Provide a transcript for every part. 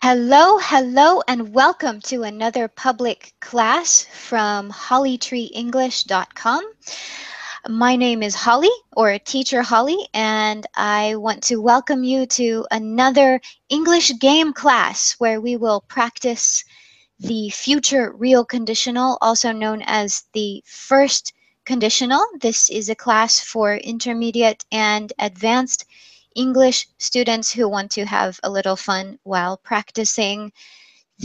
Hello, hello, and welcome to another public class from hollytreeenglish.com. My name is Holly, or Teacher Holly, and I want to welcome you to another English game class where we will practice the future real conditional, also known as the first conditional. This is a class for intermediate and advanced English students who want to have a little fun while practicing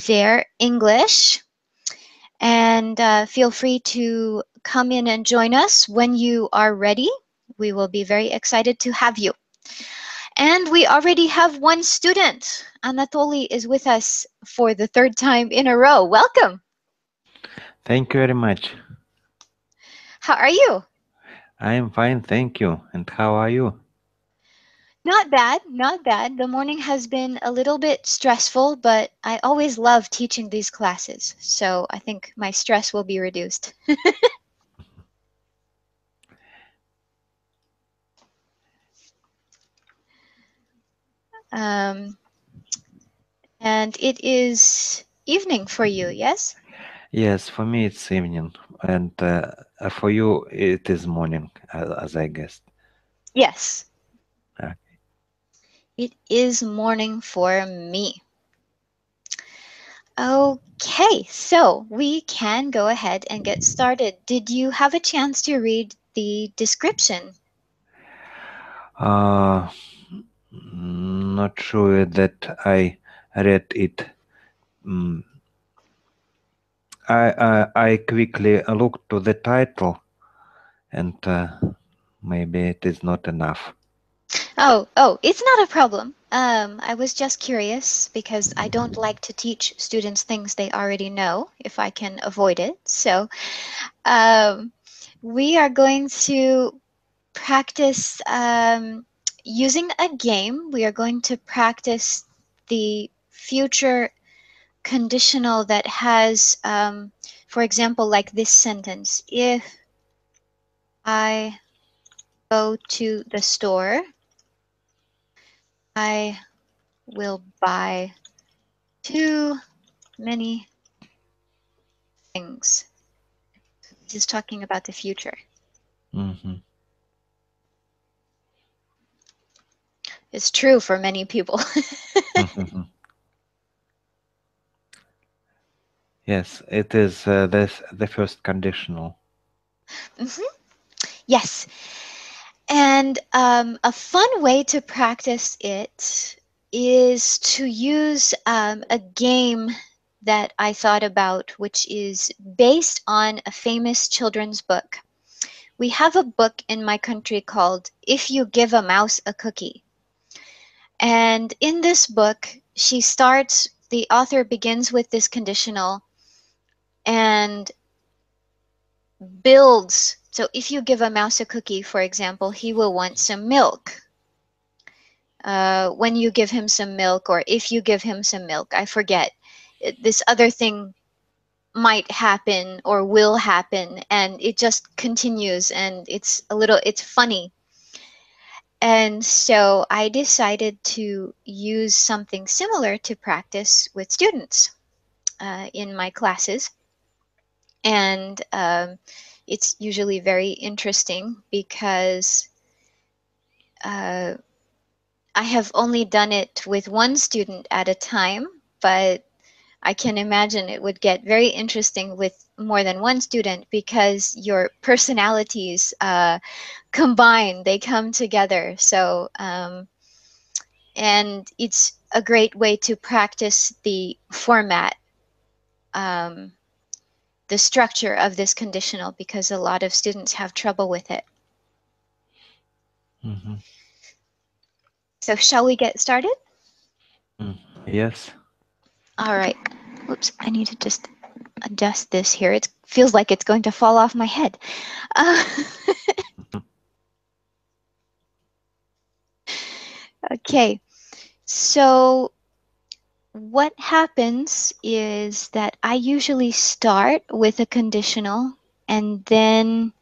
their English. And feel free to come in and join us when you are ready. We will be very excited to have you. And we already have one student. Anatoly is with us for the third time in a row. Welcome. Thank you very much. How are you? I am fine, thank you. And how are you? Not bad, not bad. The morning has been a little bit stressful, but I always love teaching these classes, so I think my stress will be reduced. um, and it is evening for you, yes? Yes, for me it's evening, and for you it is morning, as I guessed. Yes, Uh, it is morning for me. Okay, so we can go ahead and get started. Did you have a chance to read the description? uh, Not sure that I read it. Mm, I quickly looked to the title, and maybe it is not enough. Oh, it's not a problem. I was just curious because I don't like to teach students things they already know if I can avoid it. So, um, we are going to practice using a game. We are going to practice the future conditional that has, for example, like this sentence: if I go to the store, I will buy too many things. This is talking about the future. Mhm. It's true for many people. Yes, it is the first conditional. Mhm. Yes. And a fun way to practice it is to use a game that I thought about, which is based on a famous children's book. We have a book in my country called If You Give a Mouse a Cookie. And in this book, the author begins with this conditional and builds. So if you give a mouse a cookie, for example, he will want some milk. When you give him some milk, or if you give him some milk, I forget. This other thing might happen or will happen, and it just continues, and it's funny. And so I decided to use something similar to practice with students in my classes. And it's usually very interesting because uh, I have only done it with one student at a time, but I can imagine it would get very interesting with more than one student because your personalities combine, they come together. So, and it's a great way to practice the format, um, the structure of this conditional, because a lot of students have trouble with it. Mhm. So shall we get started? Mm, yes. All right. Whoops, I need to just adjust this here. It feels like it's going to fall off my head. Uh, okay, so what happens is that I usually start with a conditional, and then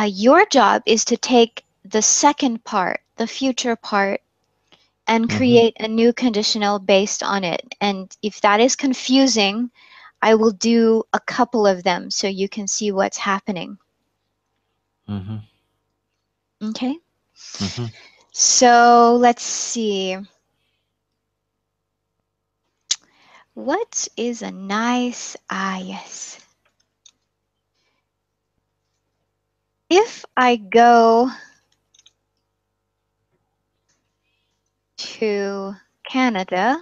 your job is to take the second part, the future part, and Mm-hmm. create a new conditional based on it. And if that is confusing, I will do a couple of them so you can see what's happening. Mm-hmm. Okay? Mm-hmm. So let's see. What is a nice yes. If I go to Canada,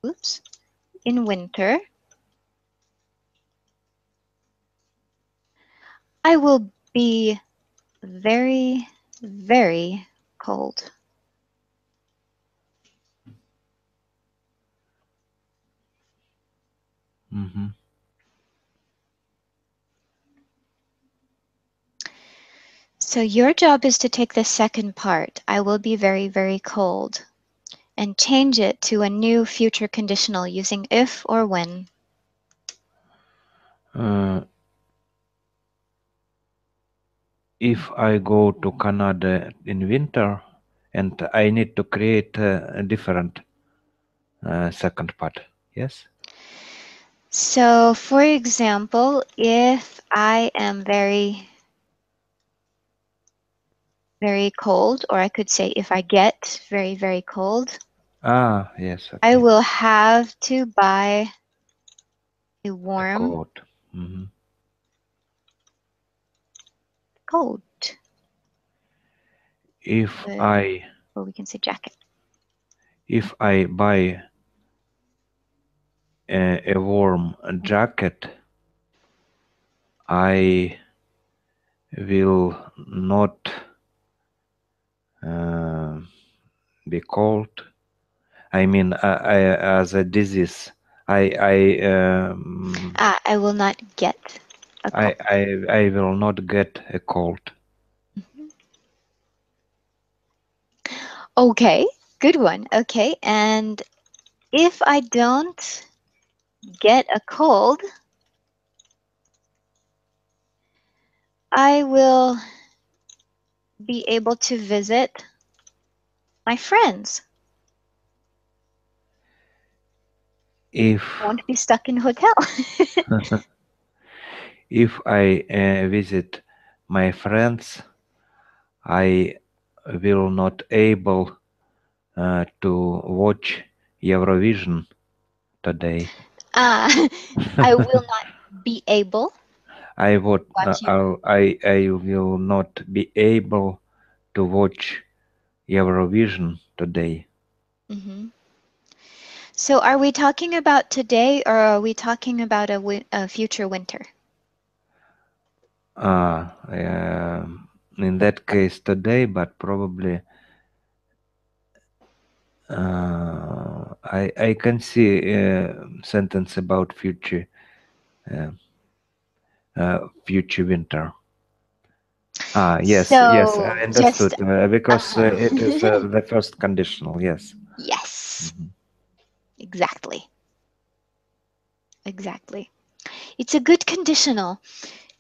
oops, in winter, I will be very, very cold. Mm-hmm. So your job is to take the second part, I will be very, very cold, and change it to a new future conditional using if or when. Uh, if I go to Canada in winter, and I need to create a different second part. Yes. So for example, if I am very, very cold, or I could say if I get very, very cold, Ah, yes. I Okay. will have to buy a A warm coat. Mm-hmm. coat, If uh, I or we can say jacket. if I buy a warm jacket, I will not uh, be cold. I mean, as a disease, I I um, I will not get a I cold. I I will not get a cold. Mhm. Okay, good one. Okay, and if I don't get a cold, I will be able to visit my friends. If Won't be stuck in a hotel. if I visit my friends, I will not able to watch Eurovision today. uh, I will not be able to I would watch you. I will not be able to watch Eurovision today. Hmm. So are we talking about today or are we talking about a future winter? In that case today, but probably I can see a sentence about uh, future winter. Yes, So I just, understood. Because it is uh-huh. the first conditional. Yes. Yes, Mhm. exactly. Exactly. It's a good conditional,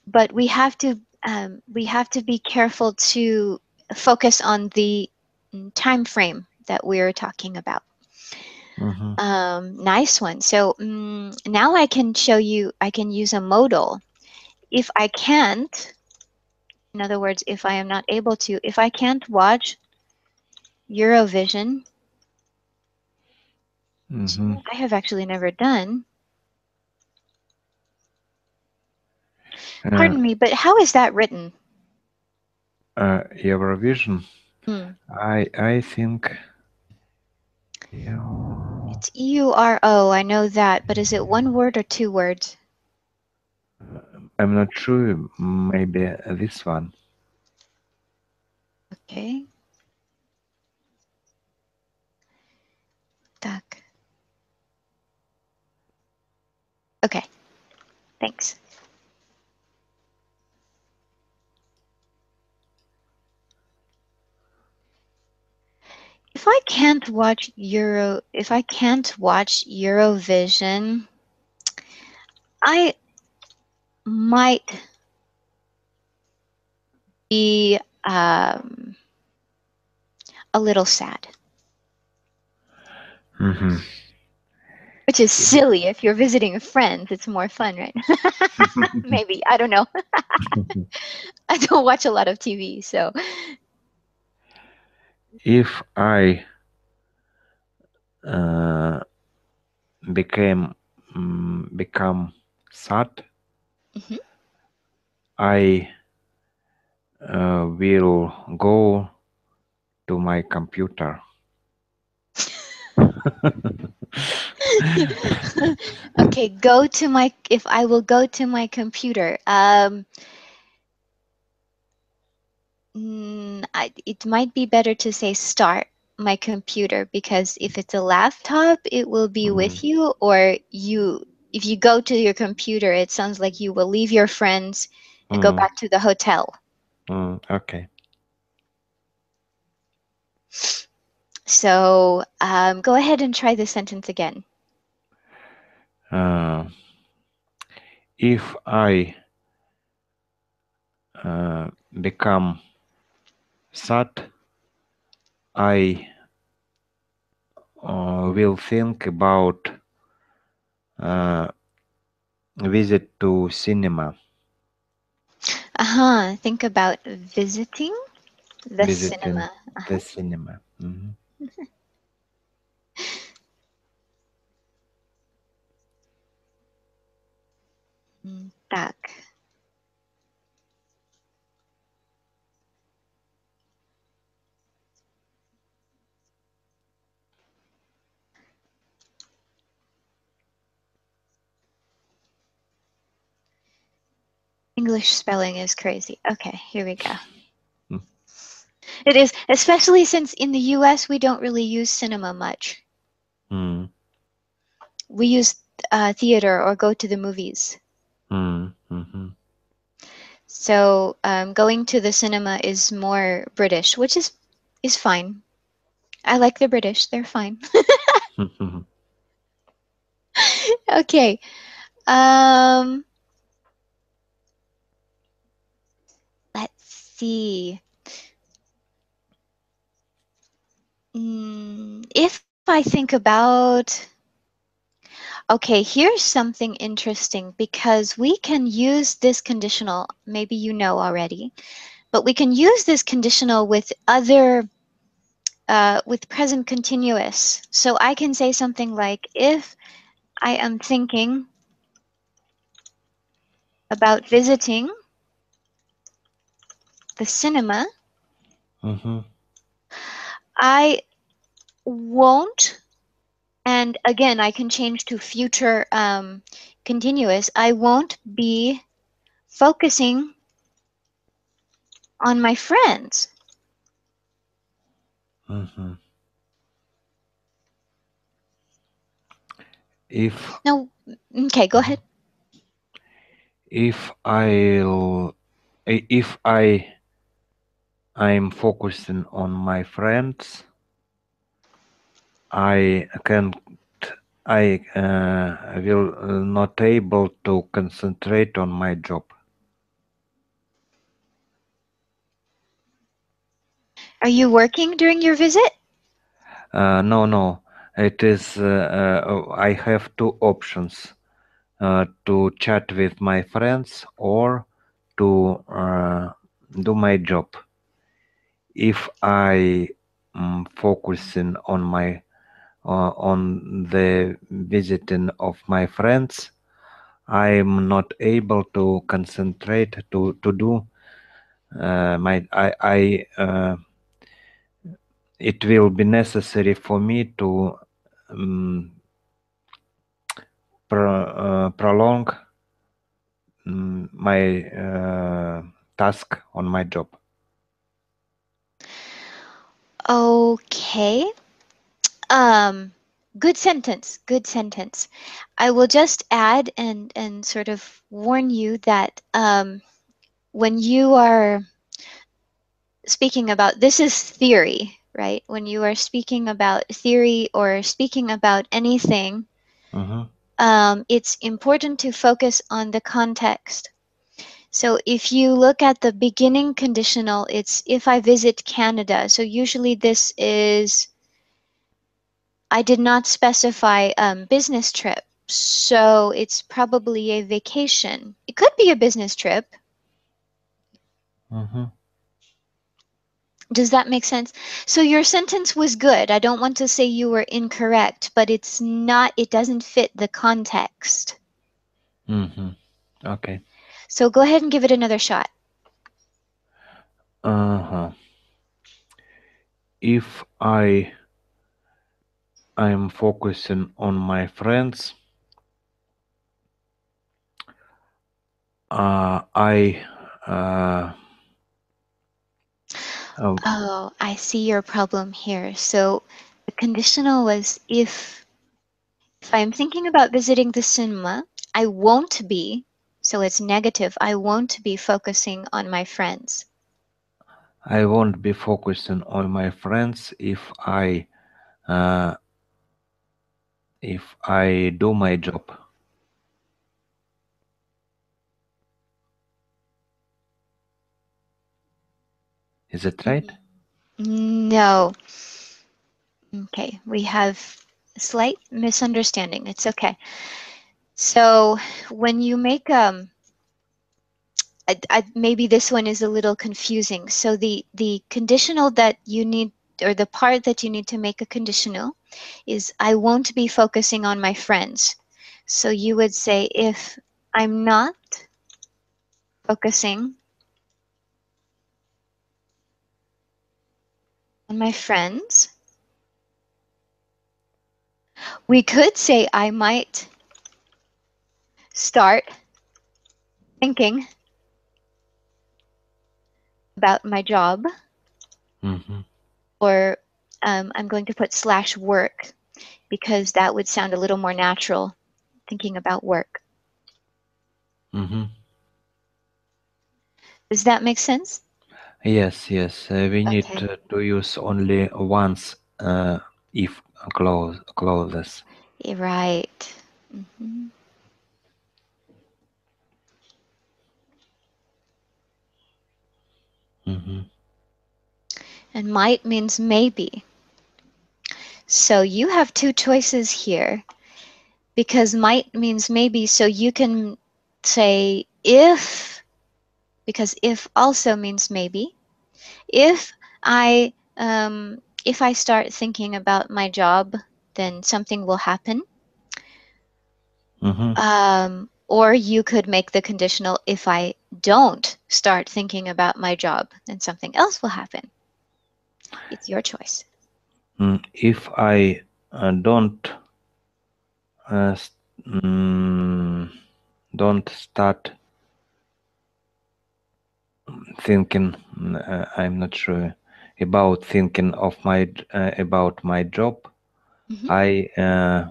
but we have to be careful to focus on the time frame that we're talking about. Mhm. Nice one. So now I can show you, I can use a modal. If I can't, in other words, if I am not able to, if I can't watch Eurovision, which Mhm. I have actually never done, Uh, pardon me, but how is that written? Eurovision. Hmm. I think. Yeah. It's Euro, I know that, but is it one word or two words? I'm not sure. Maybe this one. Okay. Так. Okay, thanks. If I can't watch Eurovision, I might be a little sad, Mm-hmm. which is silly. If you're visiting friends, it's more fun, right? Maybe. I don't know. I don't watch a lot of TV, so. If I uh, become sad, Mhm. I will go to my computer. Okay, if I will go to my computer. It might be better to say start my computer, because if it's a laptop, it will be Mm, with you, or if you go to your computer, it sounds like you will leave your friends and go mm, back to the hotel. okay. So go ahead and try the sentence again. Uh, if I become sad, I will think about uh, visit to cinema. Uh-huh. Think about visiting the Visiting cinema. the Uh-huh. cinema. Mhm. Tak. English spelling is crazy. Okay, here we go. Mm, It is, especially since in the US we don't really use cinema much. mm, We use theater or go to the movies. mhm, So going to the cinema is more British, which is fine. I like the British; they're fine. mhm. Okay. Um, let's see. If I think about, okay, here's something interesting, because we can use this conditional, maybe you know already, but we can use this conditional with with present continuous. So I can say something like, if I am thinking about visiting the cinema, Mhm, I won't, and again, I can change to future continuous. I won't be focusing on my friends. mhm. If No, okay, go mhm. ahead. if I'll if I'm focusing on my friends, I can I will not able to concentrate on my job. Are you working during your visit? No, no. It is. I have two options: to chat with my friends or to do my job. If I focusing on the visiting of my friends, I'm not able to concentrate to do my it will be necessary for me to um, prolong my task on my job. Okay. Um, Good sentence. Good sentence. I will just add and sort of warn you that when you are speaking about, this is theory, right? When you are speaking about theory or speaking about anything, Mhm, it's important to focus on the context. So if you look at the beginning conditional, it's if I visit Canada. So usually this is, I did not specify business trip. So it's probably a vacation. It could be a business trip. Mm-hmm. Does that make sense? So your sentence was good. I don't want to say you were incorrect, but it's not, it doesn't fit the context. Mm-hmm. Okay. So go ahead and give it another shot. Uh-huh. If I'm focusing on my friends, I uh, Oh, I see your problem here. So the conditional was if I'm thinking about visiting the cinema, I won't be, so it's negative, I won't be focusing on my friends. I won't be focusing on my friends uh, if I do my job. Is it right? No. Okay, we have a slight misunderstanding. It's okay. So when you make maybe this one is a little confusing. So the conditional that you need, or the part that you need to make a conditional, is I won't be focusing on my friends. So you would say if I'm not focusing on my friends, we could say I might start thinking about my job, Mm-hmm. or I'm going to put slash work because that would sound a little more natural, thinking about work. Mm-hmm. Does that make sense? Yes, yes. We need Okay. to use only once if clauses. Right. Hmm. Mm-hmm. And might means maybe. So you have two choices here because might means maybe. So you can say if, because if also means maybe. If if I start thinking about my job, then something will happen. Mm-hmm. Or you could make the conditional if I don't start thinking about my job, then something else will happen. It's your choice. If I uh, s- mm, don't start thinking, I'm not sure about thinking of my about my job, Hmm. I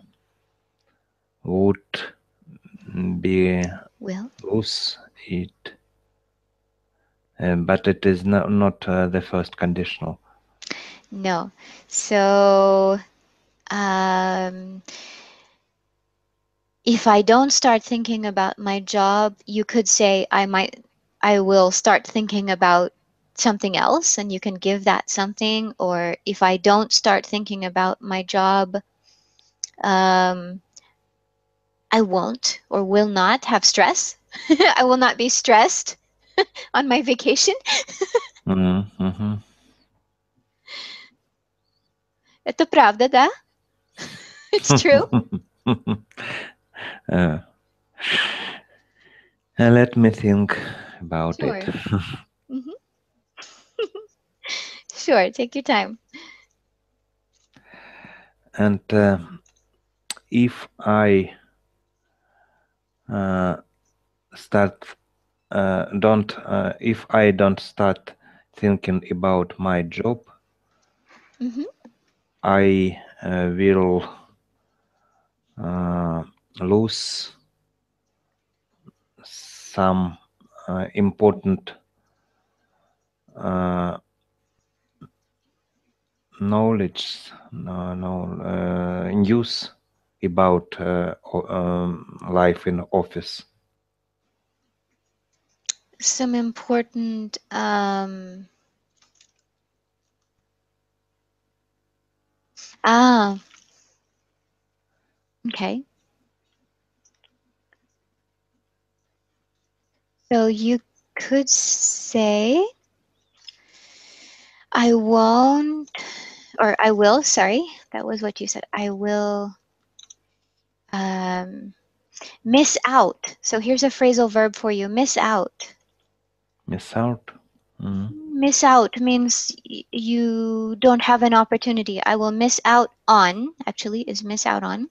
would be Will? lose it, but it is not the first conditional. No. So um, if I don't start thinking about my job, you could say I will start thinking about something else, and you can give that something. Or if I don't start thinking about my job, um, I won't or will not have stress. I will not be stressed on my vacation. Mm-hmm. Это правда, да? It's true. uh, let me think about it. Sure. Hmm. Sure, take your time. And if I uh, start don't if I don't start thinking about my job, Hmm. I will uh, lose some important uh, knowledge, news about life in office. some important ah, okay. So you could say I won't, or I will, sorry, that was what you said. I will um, miss out. So here's a phrasal verb for you, miss out. Miss out. Miss out means you don't have an opportunity. I will miss out on, actually, is miss out on.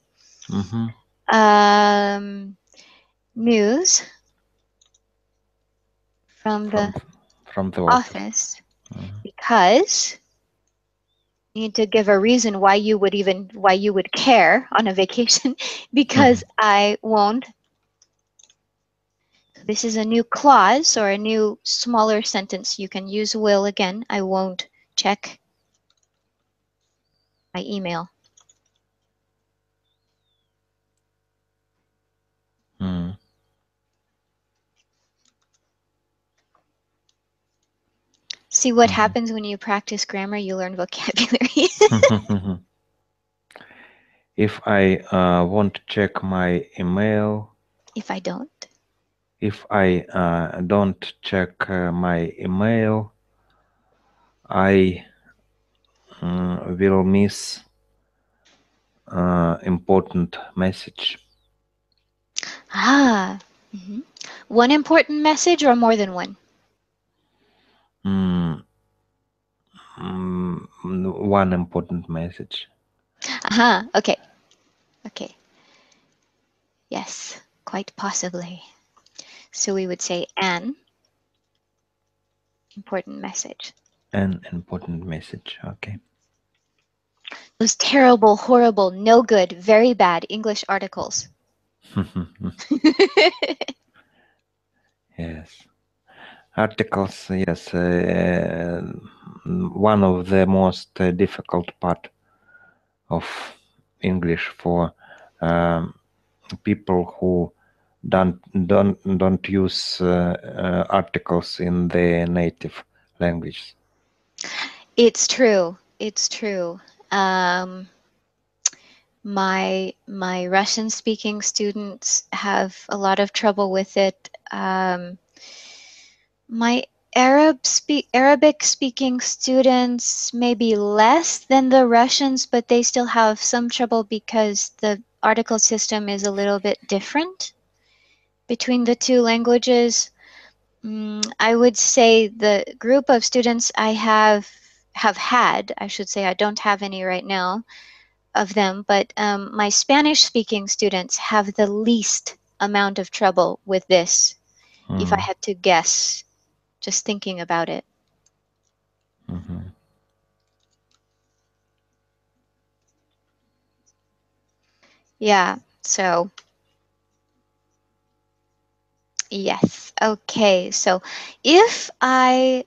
Mm-hmm. Um, news from From the from the office. office Mm-hmm. because you need to give a reason why you would care on a vacation because I won't. This is a new clause or a new smaller sentence. You can use will again. I won't check my email. Mm-hmm. See what happens when you practice grammar, you learn vocabulary. Mm-hmm. If I want to check my email, If I don't. if I don't check my email, I will miss important message. Ah. Mhm. One important message or more than one? Mm, one important message. Aha. Okay. Okay. Yes. Quite possibly. So we would say an important message. An important message. Okay. Those terrible, horrible, no good, very bad English articles. Yes. Articles, yes. One of the most difficult part of English for um, people who don't use articles in their native language. It's true. It's true. Um, my Russian speaking students have a lot of trouble with it. My Arabic speaking students maybe less than the Russians, but they still have some trouble because the article system is a little bit different between the two languages. I would say the group of students I have had, I should say I don't have any right now of them, but my Spanish speaking students have the least amount of trouble with this, if I had to guess, just thinking about it. Mhm. Yeah, so yes. Okay, so if I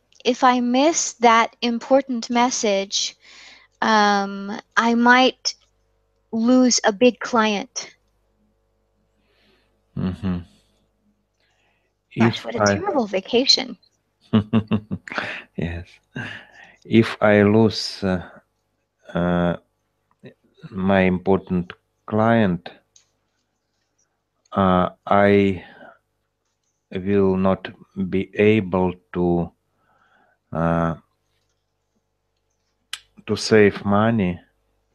miss that important message, I might lose a big client. Mhm. Gosh, If what a I terrible vacation. yes, if I lose uh, my important client, I will not be able uh, to save money,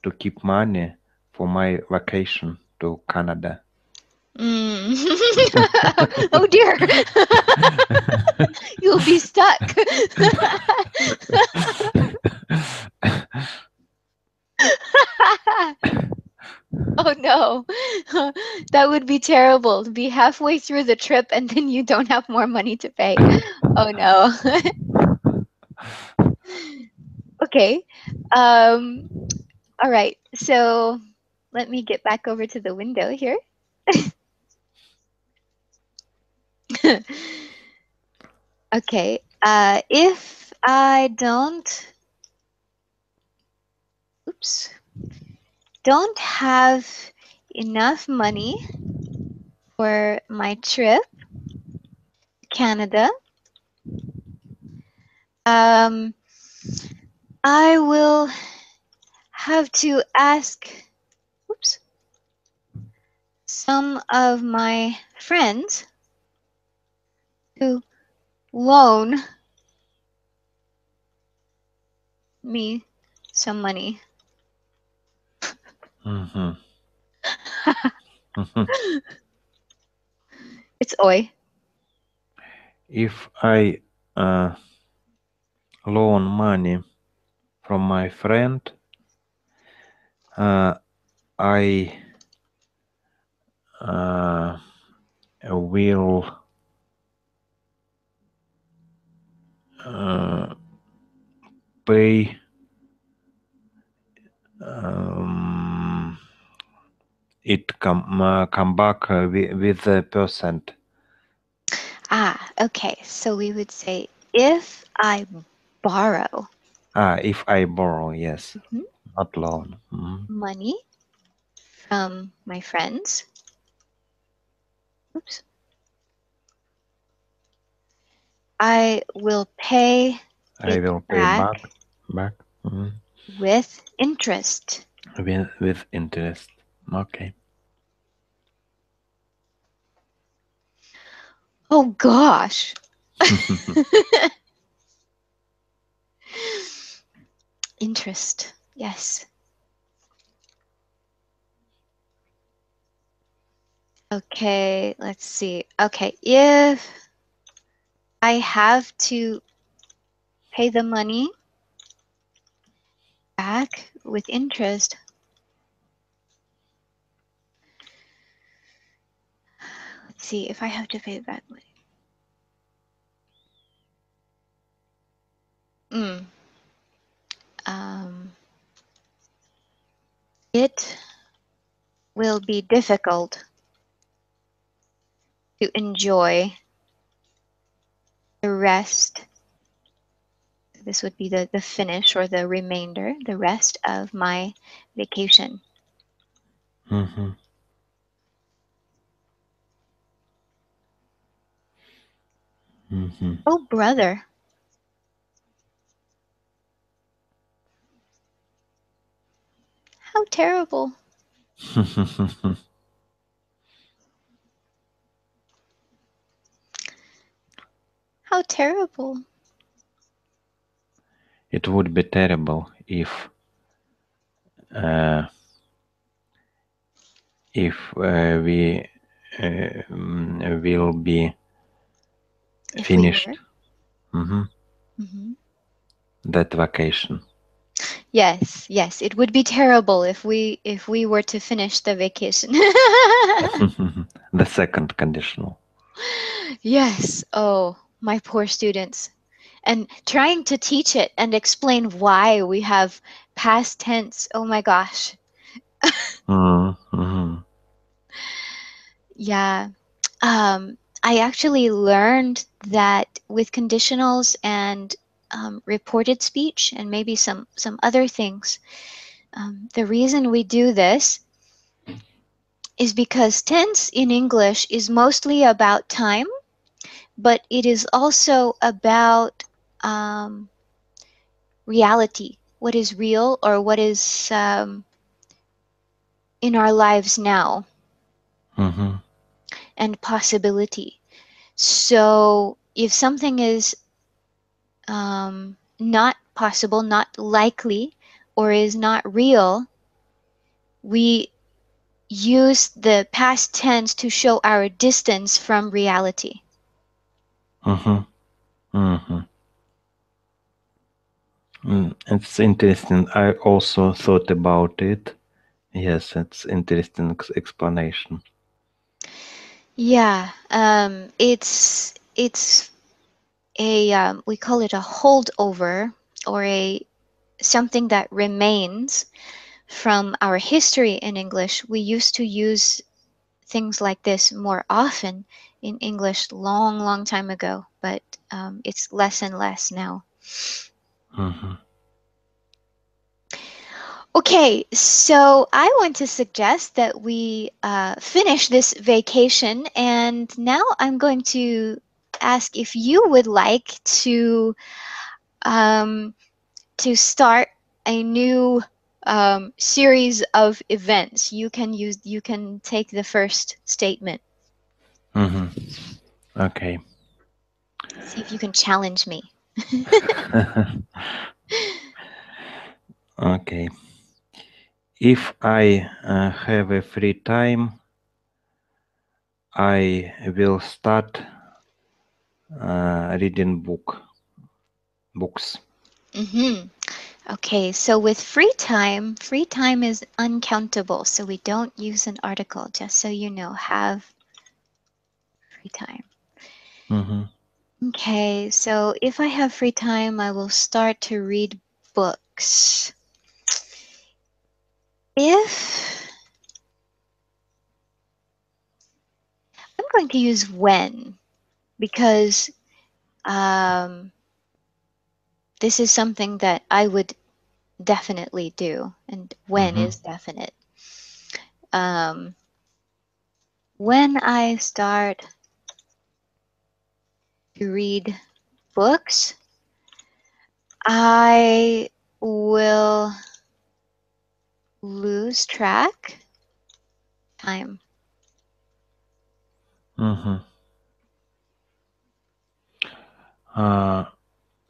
to keep money for my vacation to Canada. Mm. Oh dear. You'll be stuck. Oh no. That would be terrible to be halfway through the trip and then you don't have more money to pay. Oh no. Okay. Um, all right. So let me get back over to the window here. Okay. If I oops, don't have enough money for my trip to Canada, Um, I will have to ask, oops, some of my friends to loan me some money. Mhm. Mhm. It's oi. If I loan money from my friend, I will pay it come back with a percent. Ah, okay. So we would say if I borrow If I borrow, yes, mhm, not loan. Mhm. money from my friends, oops, I will pay I it will pay back. back Mhm. with interest. With interest. Okay. Oh gosh. Interest. Yes. Okay, let's see. Okay, if I have to pay the money back with interest, let's see if I have to pay it back. Mm, um, it will be difficult to enjoy the rest. This would be the finish or the remainder, the rest of my vacation. Mhm. Mhm. Oh, brother, how terrible. How terrible. It would be terrible uh, if we will be If we were. finished. Mhm. Mhm. That vacation. Yes, yes, it would be terrible if we were to finish the vacation. The second conditional. Yes. Oh, my poor students. And trying to teach it and explain why we have past tense. Oh my gosh. Mhm. Yeah. I actually learned that with conditionals and reported speech and maybe some other things, the reason we do this is because tense in English is mostly about time, but it is also about um, reality, what is real or what is in our lives now, Mhm. and possibility. So if something is not possible, not likely, or is not real, we use the past tense to show our distance from reality. Mhm. Mhm. It's interesting. I also thought about it. Yes, it's interesting explanation. Yeah, it's a we call it a holdover or a something that remains from our history in English. We used to use things like this more often in English long, long time ago, but it's less and less now. Mhm. Okay, so I want to suggest that we finish this vacation, and now I'm going to ask if you would like to um, to start a new series of events. You can take the first statement. Mm-hmm. Okay. See if you can challenge me. Okay. If I have a free time, I will start reading books. Mm-hmm. Okay, so with free time is uncountable, so we don't use an article, just so you know, have free time. Mm-hmm. Okay, so if I have free time, I will start to read books. If I'm going to use when, because um, this is something that I would definitely do, and when Mm-hmm. is definite. Um, when I start to read books, I will lose track time. Mm-hmm. Uh,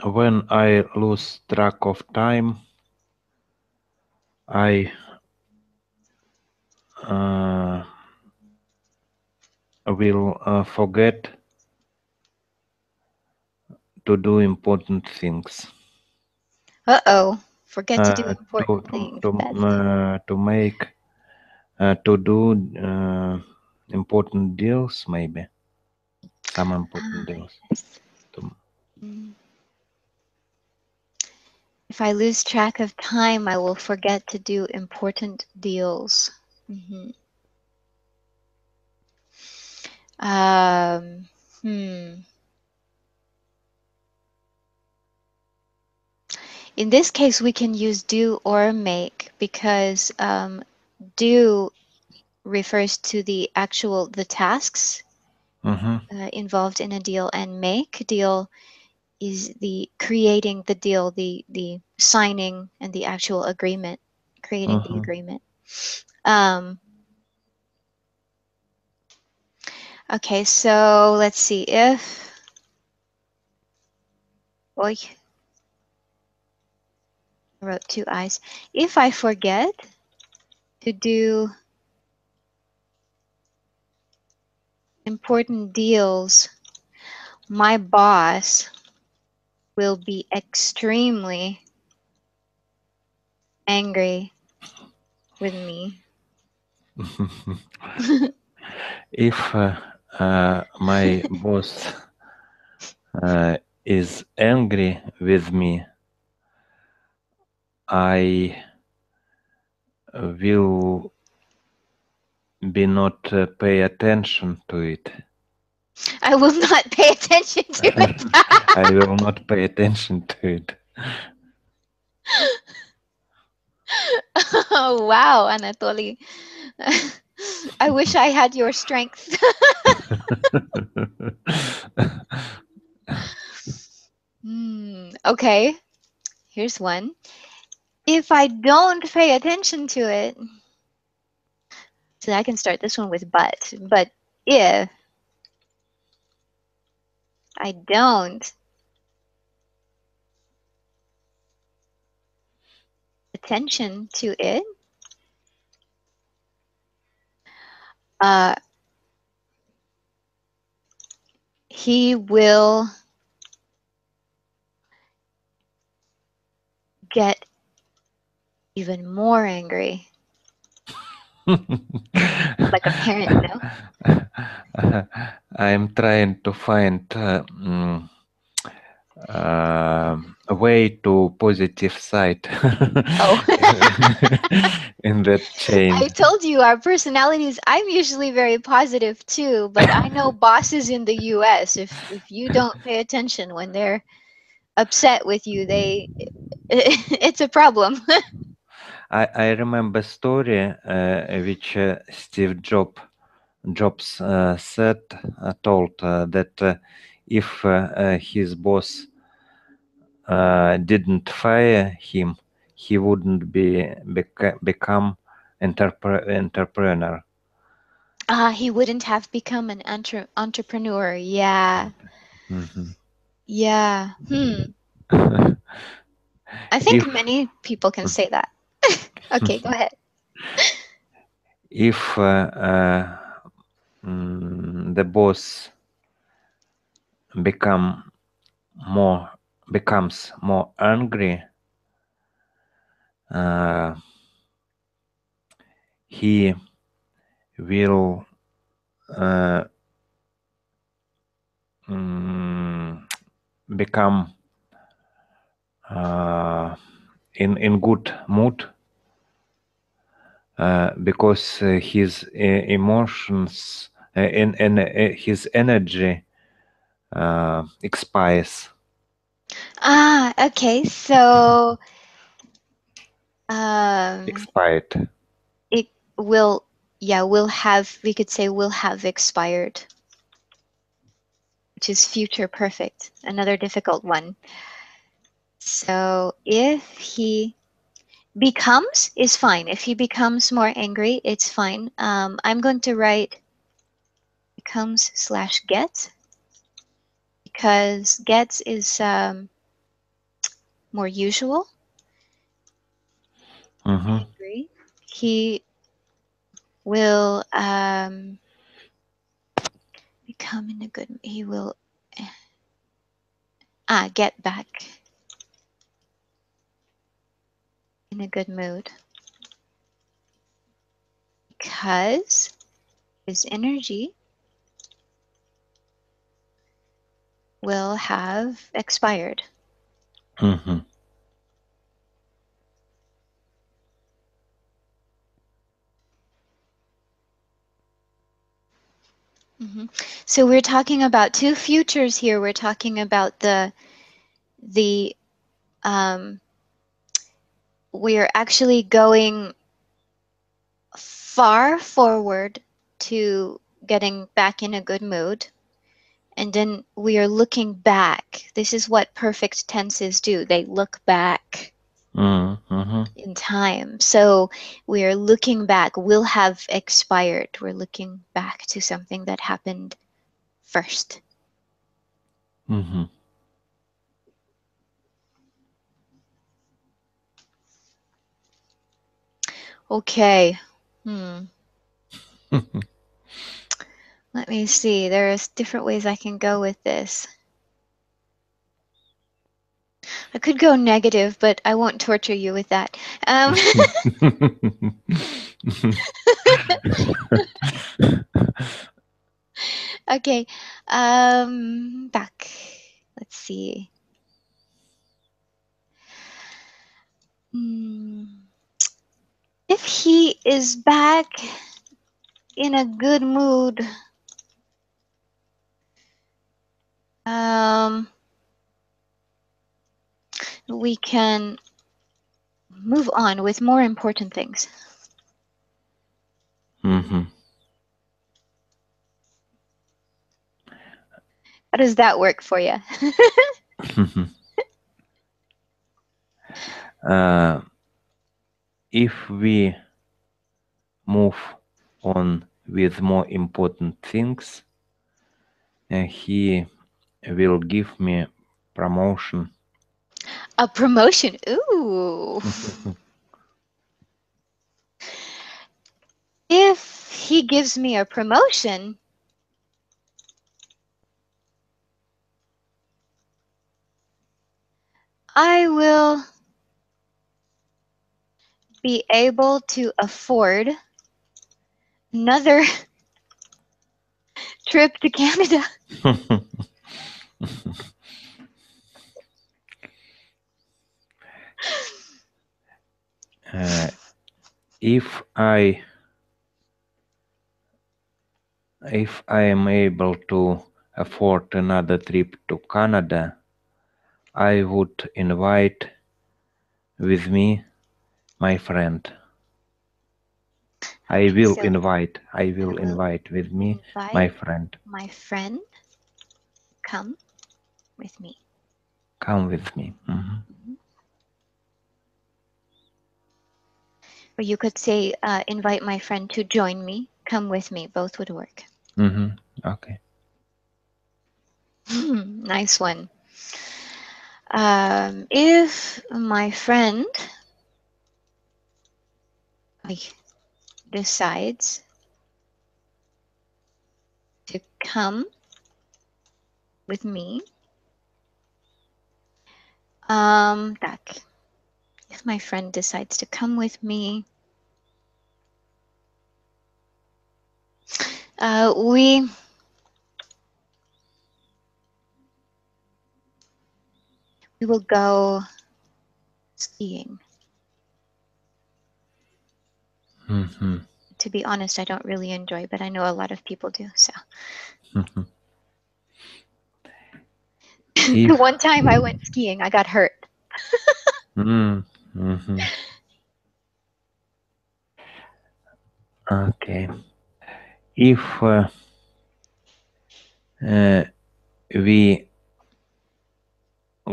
when I lose track of time, I uh, will forget to do important things. Uh-oh, forget to do Uh, to important to things. to That's it. to make to do important deals, maybe some important Ah, deals. yes. To, Mm. If I lose track of time, I will forget to do important deals. hmm Um, hmm. In this case, we can use do or make because do refers to the tasks mm-hmm, involved in a deal, and make deal is the creating the deal, the signing and the actual agreement, creating the mm-hmm. agreement. Um, okay, so let's see if. Oy, I wrote two eyes. If I forget to do important deals, my boss will be extremely angry with me. If my boss is angry with me, I will be not pay attention to it. I will not pay attention to it. I will not pay attention to it. Oh, wow, Anatoly. I wish I had your strength. Okay, here's one. If I don't pay attention to it, so I can start this one with but if I don't attention to it, uh, he will get even more angry, like a parent, no? I'm trying to find a way to positive side Oh. in that chain. I told you our personalities, I'm usually very positive too, but I know bosses in the US, if you don't pay attention when they're upset with you, they it's a problem. I remember story which Steve Jobs told that if his boss didn't fire him, he wouldn't become entrepreneur. He wouldn't have become an entrepreneur. Yeah. Mhm. Yeah. I think If many people can say that. Okay, go ahead. if the boss become more becomes more angry, uh, he will uh, become uh, in good mood because his emotions and his energy expires. Okay. So, um, Expired. it will, yeah, will have, we could say will have expired, which is future perfect. Another difficult one. So, if he becomes is fine. If he becomes more angry, it's fine. I'm going to write becomes slash gets because gets is more usual. Mm-hmm. Angry. He will become in a good. He will get back in a good mood because his energy will have expired. Mm-hmm. hmm So we're talking about two futures here. We're talking about the we're actually going far forward to getting back in a good mood. And then we are looking back. This is what perfect tenses do. They look back Mm-hmm. in time. So we are looking back. Will have expired. We're looking back to something that happened first. Mm-hmm. Okay. Let me see. There's different ways I can go with this. I could go negative, but I won't torture you with that. Um, okay. Back. Let's see. Hmm. If he is back in a good mood, um, we can move on with more important things. Mm-hmm. How does that work for you? If we move on with more important things, he will give me promotion. A promotion. Ooh. If he gives me a promotion, I will be able to afford another trip to Canada. uh, if I am able to afford another trip to Canada, I would invite with me my friend. I Okay, will so invite. I I will will invite with me my invite friend. my friend come with me. Come with me. Mhm. Or you could say, invite my friend to join me. Come with me. Both would work. Okay. Nice one. If my friend like, decides to come with me, tak. If my friend decides to come with me, we will go skiing. To be honest, I don't really enjoy, but I know a lot of people do. So the If one time I went skiing, I got hurt. mm, okay. If uh, we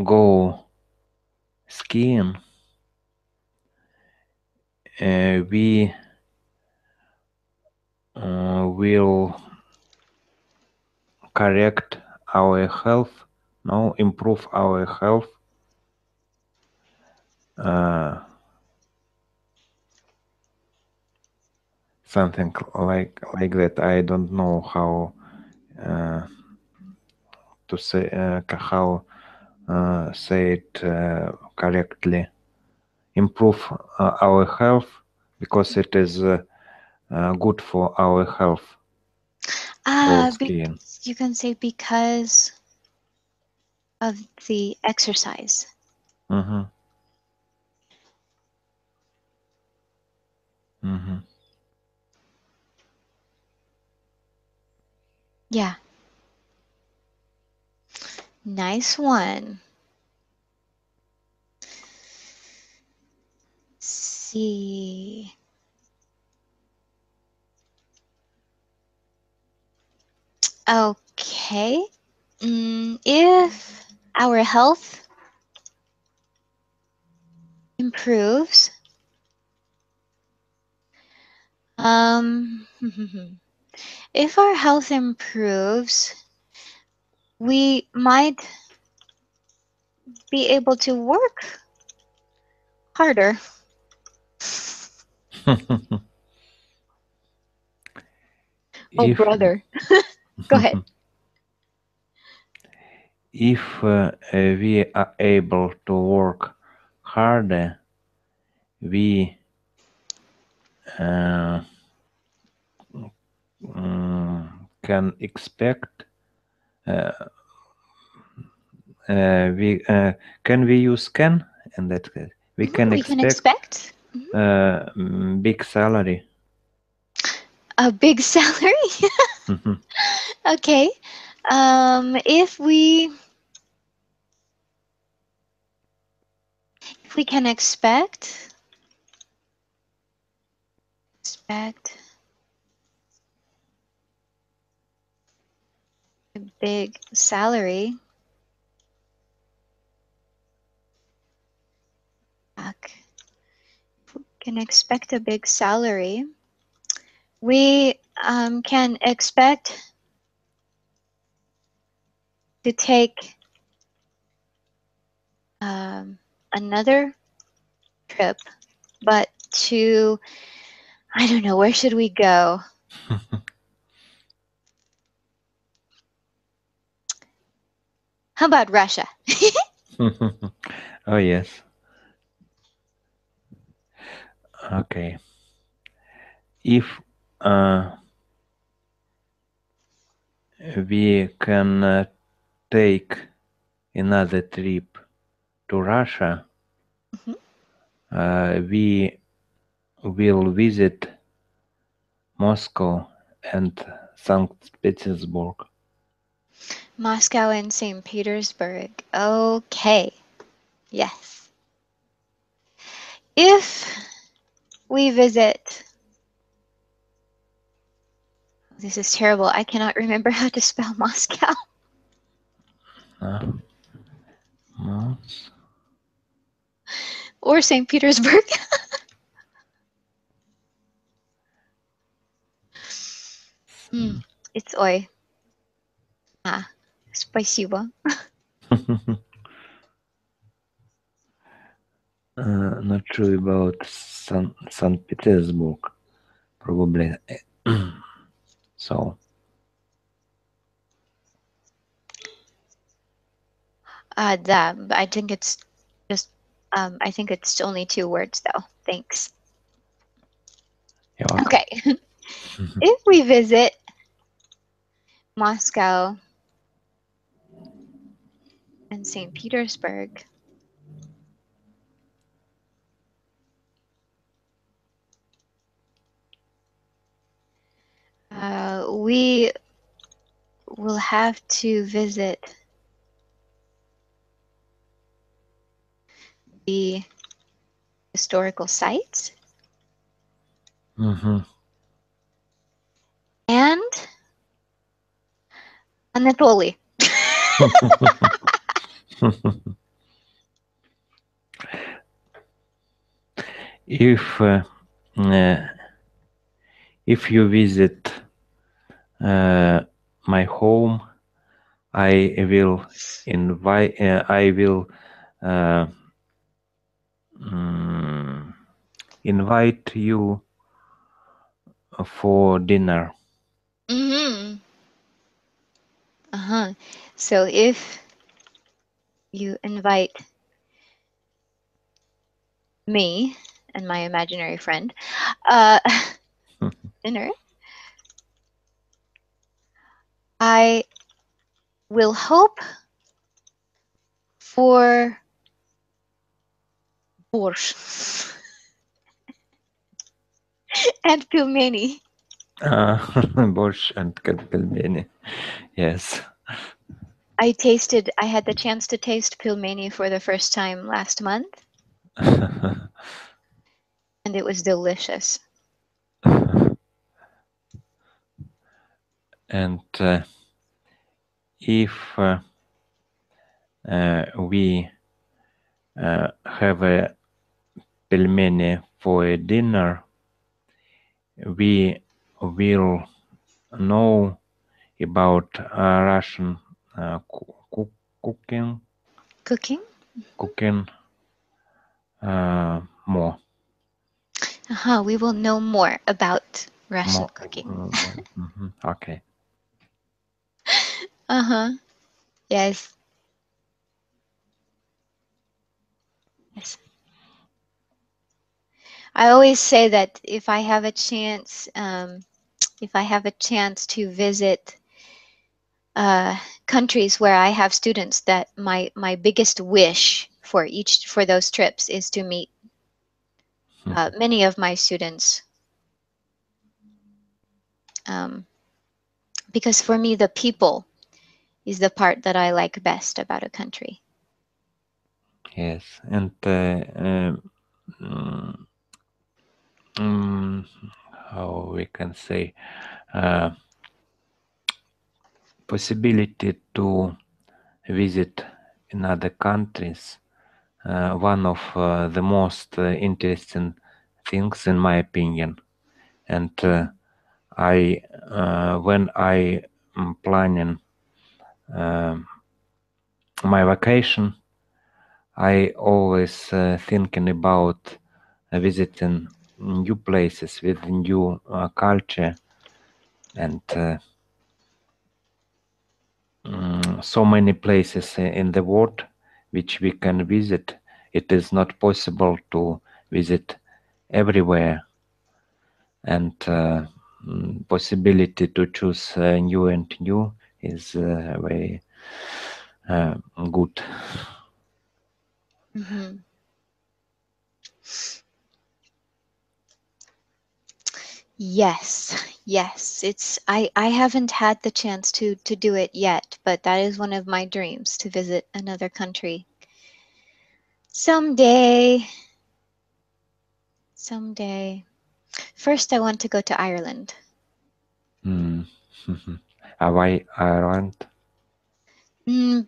go skiing, we will correct our health, no, improve our health. Uh, Something like that. I don't know how uh, to say how say it correctly. Improve our health because it is good for our health. Go skiing. You can say because of the exercise. Mm-hmm. Mm-hmm. Yeah, nice one. See. Okay. If our health improves, um, if our health improves, we might be able to work harder. Oh, If brother. Go ahead. if we are able to work harder, we uh, can expect uh, we can we use can in that case we can We can expect expect big salary. a big salary. Okay. If we can expect a big salary, back. If we can expect a big salary, we can expect to take another trip, but to, I don't know, where should we go? How about Russia? Oh yes. Okay. If we can take another trip to Russia, Mhm. we will visit Moscow and St. Petersburg. Moscow and St. Petersburg. Okay. Yes. If we visit, this is terrible. I cannot remember how to spell Moscow. Uh, Mos- or St. Petersburg. Mm, it's oi. Ah, спасибо. Not sure about St. Petersburg. Probably. So, Да, but I think it's just I think it's only 2 words though. Thanks. you're welcome. Okay. If we visit Moscow and St. Petersburg, we will have to visit the historical sites Mm-hmm. and Anatoly. If uh, if you visit my home, I will invite. I will uh, mm, invite you for dinner. Mm-hmm. Uh-huh. So if you invite me and my imaginary friend uh, dinner, I will hope for borscht and pilmeni. Борщ and пельмени. Yes. I had the chance to taste pilmeni for the first time last month, and it was delicious. And if we have a pelmeni for a dinner, we will know about Russian cooking, Cooking? cooking more, Uh-huh, we will know more about Russian more. cooking. Okay. Uh-huh. Yes. Yes. I always say that if I have a chance to visit countries where I have students, that my biggest wish for those trips is to meet many of my students, um, because for me the people is the part that I like best about a country. Yes, and mm, how we can say uh, possibility to visit in other countries. One of the most interesting things, in my opinion, and I when I am planning um my vacation, I always thinking about visiting new places with new culture and so many places in the world which we can visit. It is not possible to visit everywhere, and possibility to choose new and new is very good. Hmm. Yes, yes. I haven't had the chance to do it yet, but that is one of my dreams to visit another country. Someday, someday. First, I want to go to Ireland. Mm. Why Ireland?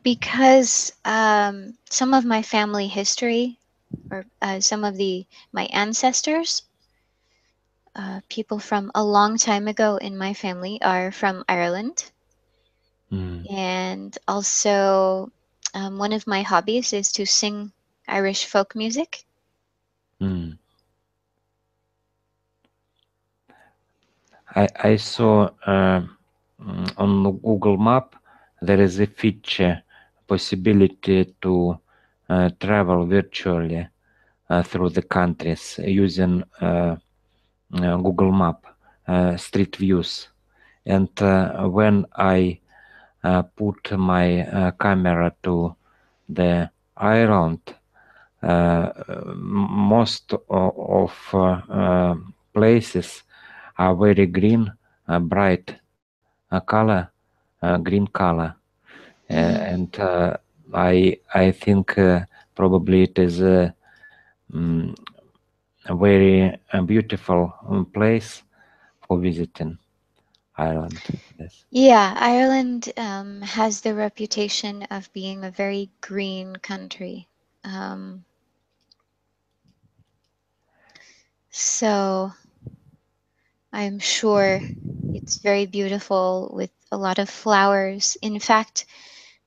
Because some of my family history, or some of the my ancestors, people from a long time ago in my family are from Ireland, Mm, and also one of my hobbies is to sing Irish folk music. mm. I saw on the Google Map there is a feature possibility to travel virtually through the countries using Google Map street views. And when I put my camera to the Ireland, most of places are very green, bright color, green color, Hmm. and I think probably it is mm, a very beautiful place for visiting Ireland. Yes. Yeah, Ireland has the reputation of being a very green country. Um, so I'm sure it's very beautiful with a lot of flowers. In fact,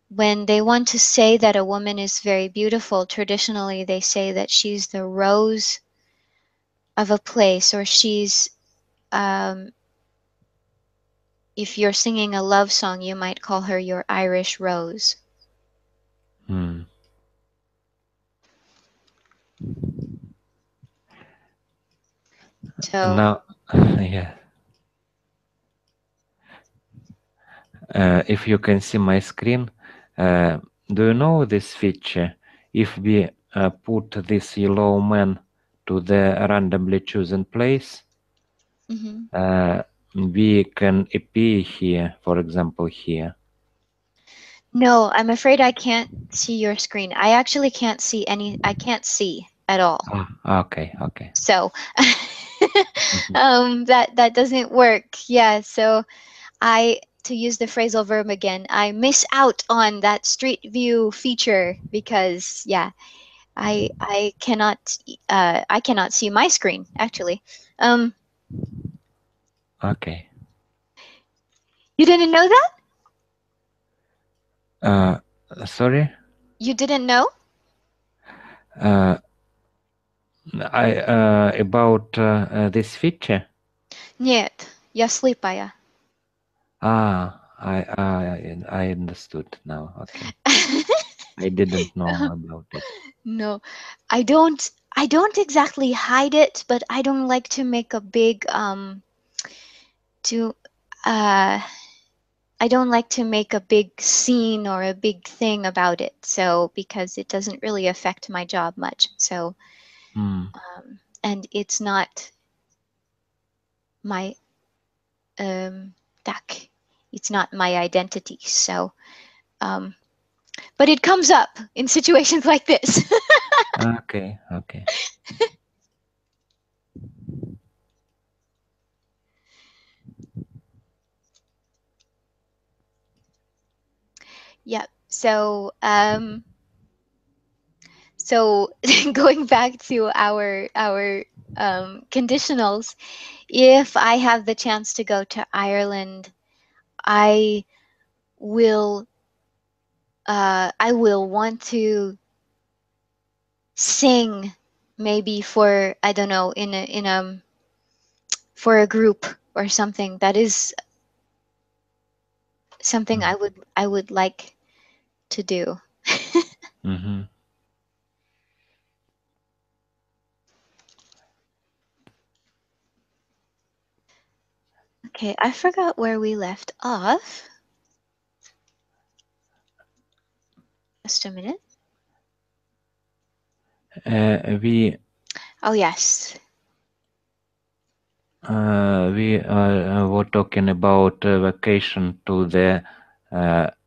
when they want to say that a woman is very beautiful, traditionally they say that she's the rose of a place, or she's, um, if you're singing a love song, you might call her your Irish rose. Hmm. So, Now, yeah, if you can see my screen, uh, do you know this feature? If we put this yellow man to the randomly chosen place, mhm. uh, we can appear here, for example, here. No, I'm afraid I can't see your screen. I actually can't see any, I can't see at all. Okay, okay. So, Mhm. that doesn't work. Yeah, so to use the phrasal verb again, I miss out on that street view feature because, yeah, I cannot see my screen actually. Um, Okay. you didn't know that? Uh, Sorry. You didn't know? Uh, I about this feature. Нет, я слепая. I understood now. Okay. I didn't know about it. No, I don't exactly hide it, but I don't like to make a big to uh I don't like to make a big scene or a big thing about it. So because it doesn't really affect my job much. So Hmm. and it's not my tak. It's not my identity. So um but it comes up in situations like this. Okay, okay. Yep. So going back to our conditionals, if I have the chance to go to Ireland, I will I will want to sing maybe for, I don't know, in a for a group or something. That is something Hmm. I would like to do. Mm-hmm. Okay, I forgot where we left off. Just a minute. We Oh yes. were talking about vacation to the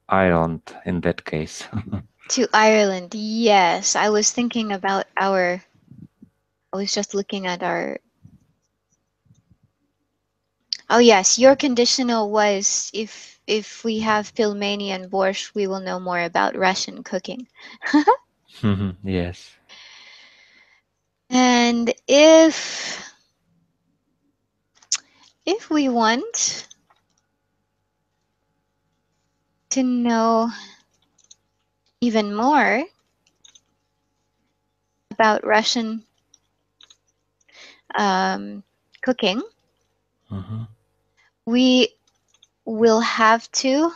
island in that case. To Ireland. Yes, I was thinking about our I was just looking at our Oh yes, your conditional was if we have pilmeni and borscht, we will know more about Russian cooking. Yes. And if we want to know even more about Russian cooking, Mm-hmm. we will have to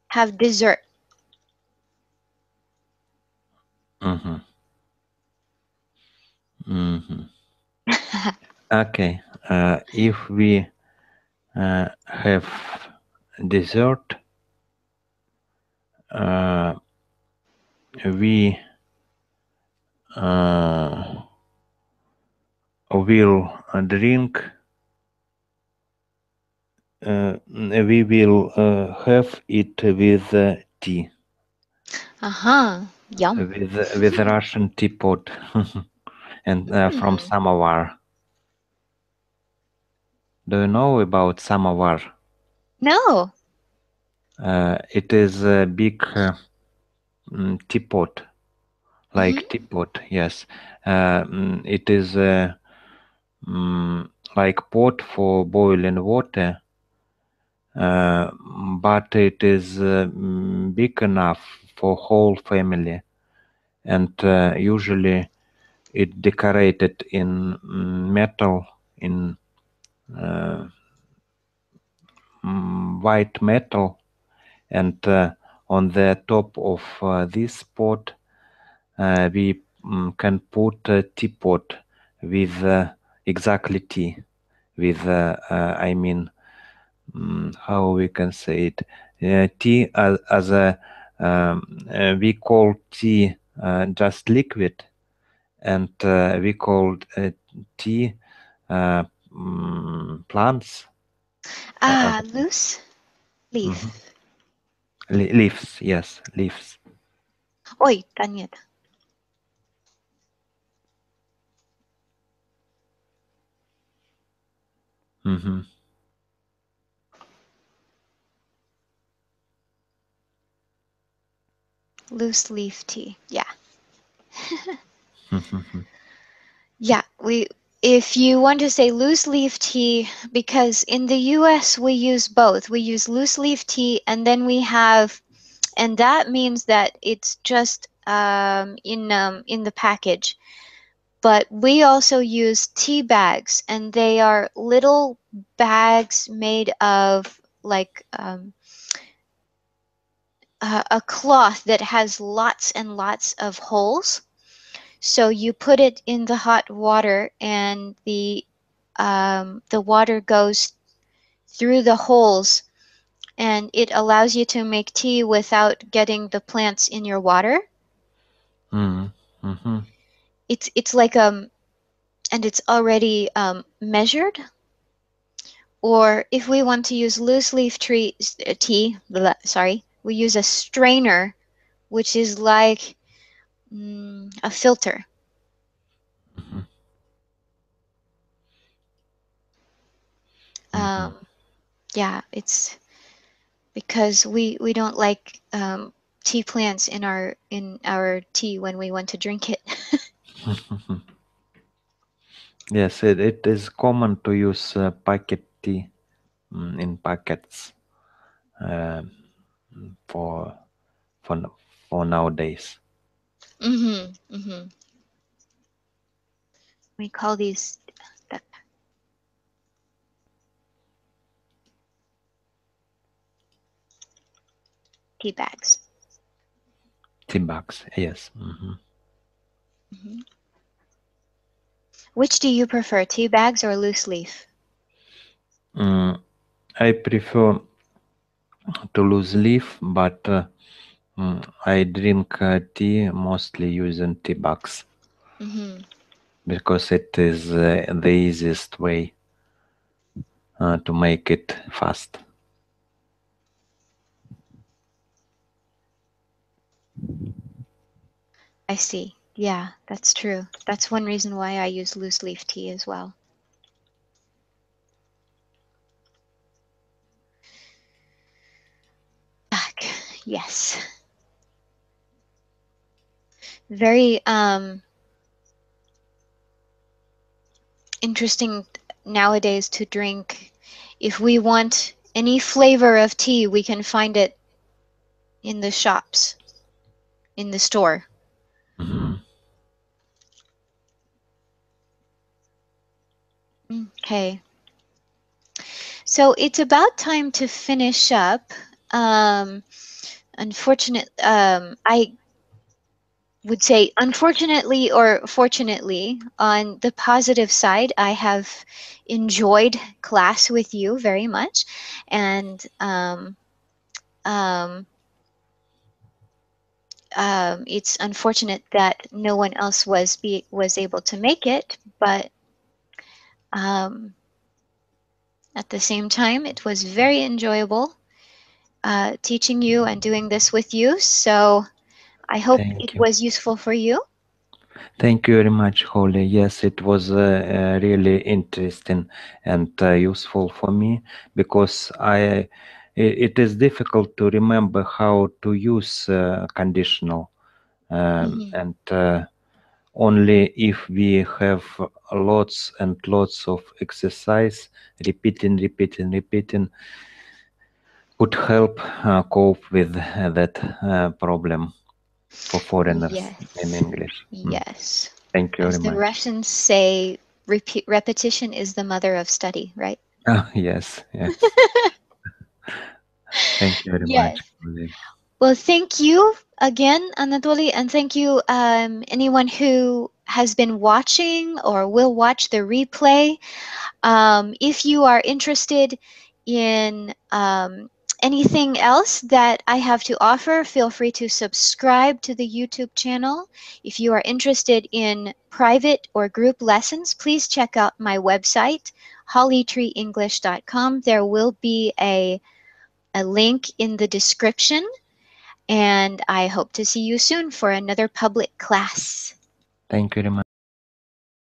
have dessert. Mm-hmm. Mm-hmm. Okay. If we have dessert, uh, we uh, will drink. We will have it with tea, Uh-huh. Yum. with Russian teapot, and from Hmm. samovar. Do you know about samovar? No. It is a big teapot, Hmm. like teapot. Yes, it is like pot for boiling water, uh, but it is big enough for whole family, and usually it decorated in metal, in uh, white metal, and on the top of this pot we can put a teapot with exactly tea, with I mean, how we can say it, tea as a we call tea just liquid, and we called tea uh, plants, Ah, loose mhm. leaf. Leaves, yes, leaves. Oi, Tanyet. Hmm. Loose leaf tea. Yeah. Yeah, we if you want to say loose leaf tea, because in the US we use both. We use loose leaf tea and then we have, and that means that it's just in the package. But we also use tea bags, and they are little bags made of like a cloth that has lots and lots of holes. So you put it in the hot water, and the water goes through the holes, and it allows you to make tea without getting the plants in your water. Mm, mhm, It's like and it's already measured. Or if we want to use loose leaf tea, sorry, we use a strainer, which is like a filter. mhm, mhm, Um, yeah, it's because we don't like tea plants in our tea when we want to drink it. mhm. Yes, it is common to use packet tea in packets um, for for for nowadays. Hmm. Hmm. We call these the tea bags. Tea bags, yes. Hmm. Hmm. Which do you prefer, tea bags or loose leaf? Mm, I prefer to lose leaf, but I drink tea mostly using tea bags Hmm. because it is the easiest way to make it fast. I see. Yeah, that's true. That's one reason why I use loose leaf tea as well. Back. Yes. Very interesting nowadays to drink. If we want any flavor of tea, we can find it in the shops, in the store. Mhm. Okay. So it's about time to finish up. Um, I would say unfortunately or fortunately, on the positive side, I have enjoyed class with you very much, and um, it's unfortunate that no one else was able to make it, but um, at the same time, it was very enjoyable teaching you and doing this with you. So I hope it Thank you. was useful for you. Thank you very much, Holly. Yes, it was really interesting and useful for me because it is difficult to remember how to use conditional, Hmm. and only if we have lots and lots of exercise, repeating, could help cope with that problem for foreigners in Yes, English. yes. Thank you As very the much. Russians say, repetition is the mother of study, right? Yes, yes. Thank you very much, Yes. Holly. Well, thank you again, Anatoly, and thank you, anyone who has been watching or will watch the replay. If you are interested in anything else that I have to offer, feel free to subscribe to the YouTube channel. If you are interested in private or group lessons, please check out my website, hollytreeenglish.com. There will be a link in the description, and I hope to see you soon for another public class. Thank you very much.